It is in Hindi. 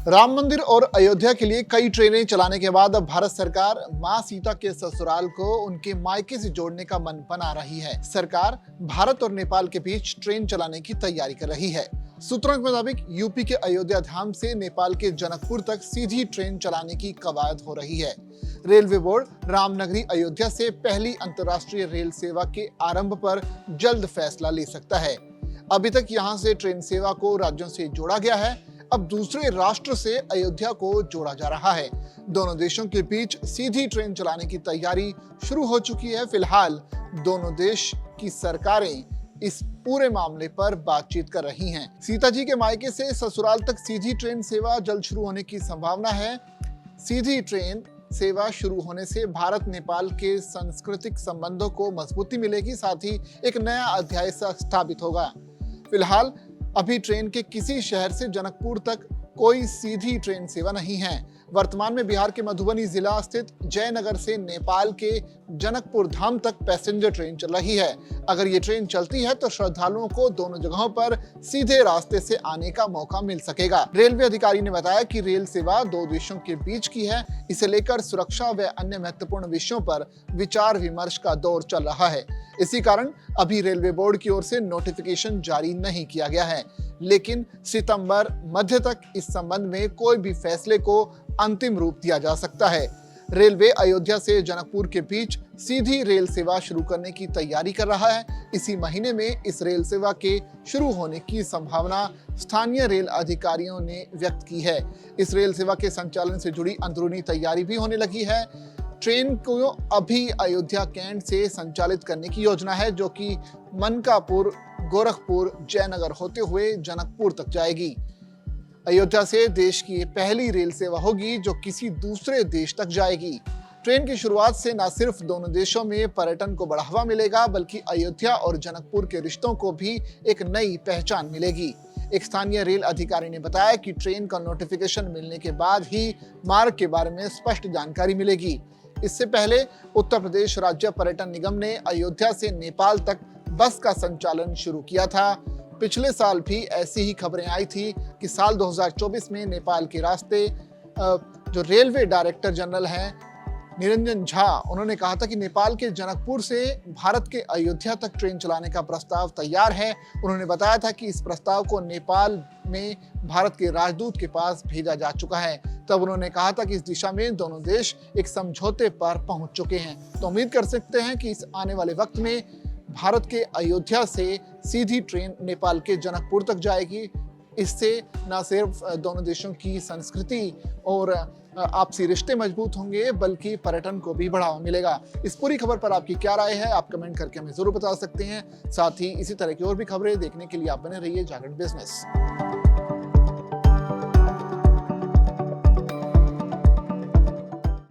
राम मंदिर और अयोध्या के लिए कई ट्रेनें चलाने के बाद अब भारत सरकार मां सीता के ससुराल को उनके मायके से जोड़ने का मन बना रही है। सरकार भारत और नेपाल के बीच ट्रेन चलाने की तैयारी कर रही है। सूत्रों के मुताबिक यूपी के अयोध्या धाम से नेपाल के जनकपुर तक सीधी ट्रेन चलाने की कवायद हो रही है। रेलवे बोर्ड रामनगरी अयोध्या से पहली अंतर्राष्ट्रीय रेल सेवा के आरंभ पर जल्द फैसला ले सकता है। अभी तक यहां से ट्रेन सेवा को राज्यों से जोड़ा गया है, अब दूसरे राष्ट्र से अयोध्या को जोड़ा जा रहा है। दोनों देशों के बीच सीधी ट्रेन चलाने की तैयारी शुरू हो चुकी है। फिलहाल दोनों देश की सरकारें इस पूरे मामले पर बातचीत कर रही हैं। सीता जी के मायके से ससुराल तक सीधी ट्रेन सेवा जल्द शुरू होने की संभावना है। सीधी ट्रेन सेवा शुरू होने से भारत नेपाल के सांस्कृतिक संबंधों को मजबूती मिलेगी, साथ ही एक नया अध्याय स्थापित होगा। फिलहाल अभी ट्रेन के किसी शहर से जनकपुर तक कोई सीधी ट्रेन सेवा नहीं है। वर्तमान में बिहार के मधुबनी जिला स्थित जयनगर से नेपाल के जनकपुर धाम तक पैसेंजर ट्रेन चल रही है। अगर ये ट्रेन चलती है तो श्रद्धालुओं को दोनों जगहों पर सीधे रास्ते से आने का मौका मिल सकेगा। रेलवे अधिकारी ने बताया कि रेल सेवा दो देशों के बीच की है। इसे लेकर सुरक्षा व अन्य महत्वपूर्ण विषयों पर विचार विमर्श का दौर चल रहा है। इसी कारण अभी रेलवे बोर्ड की ओर से नोटिफिकेशन जारी नहीं किया गया है, लेकिन सितंबर मध्य तक इस संबंध में कोई भी फैसले को अंतिम रूप दिया जा सकता है। रेलवे अयोध्या से जनकपुर के बीच सीधी रेल सेवा शुरू करने की तैयारी कर रहा है। इसी महीने में इस रेल सेवा के शुरू होने की संभावना स्थानीय रेल अधिकारियों ने व्यक्त की है। इस रेल सेवा के संचालन से जुड़ी अंदरूनी तैयारी भी होने लगी है। ट्रेन को अभी अयोध्या कैंट से संचालित करने की योजना है, जो कि मनकापुर, गोरखपुर, जयनगर होते हुए जनकपुर तक जाएगी। अयोध्या से देश की पहली रेल सेवा होगी जो किसी दूसरे देश तक जाएगी। ट्रेन की शुरुआत से न सिर्फ दोनों देशों में पर्यटन को बढ़ावा मिलेगा, बल्कि अयोध्या और जनकपुर के रिश्तों को भी एक नई पहचान मिलेगी। एक स्थानीय रेल अधिकारी ने बताया कि ट्रेन का नोटिफिकेशन मिलने के बाद ही मार्ग के बारे में स्पष्ट जानकारी मिलेगी। इससे पहले उत्तर प्रदेश राज्य पर्यटन निगम ने अयोध्या से नेपाल तक बस का संचालन शुरू किया था। पिछले साल भी ऐसी ही खबरें आई थी कि साल 2024 में नेपाल के रास्ते जो रेलवे डायरेक्टर जनरल हैं निरंजन झा, उन्होंने कहा था कि नेपाल के जनकपुर से भारत के अयोध्या तक ट्रेन चलाने का प्रस्ताव तैयार है। उन्होंने बताया था कि इस प्रस्ताव को नेपाल में भारत के राजदूत के पास भेजा जा चुका है। तब उन्होंने कहा था कि इस दिशा में दोनों देश एक समझौते पर पहुंच चुके हैं। तो उम्मीद कर सकते हैं कि इस आने वाले वक्त में भारत के अयोध्या से सीधी ट्रेन नेपाल के जनकपुर तक जाएगी। इससे न सिर्फ दोनों देशों की संस्कृति और आपसी रिश्ते मजबूत होंगे, बल्कि पर्यटन को भी बढ़ावा मिलेगा। इस पूरी खबर पर आपकी क्या राय है, आप कमेंट करके हमें जरूर बता सकते हैं। साथ ही इसी तरह की और भी खबरें देखने के लिए आप बने रहिए जागरण बिजनेस।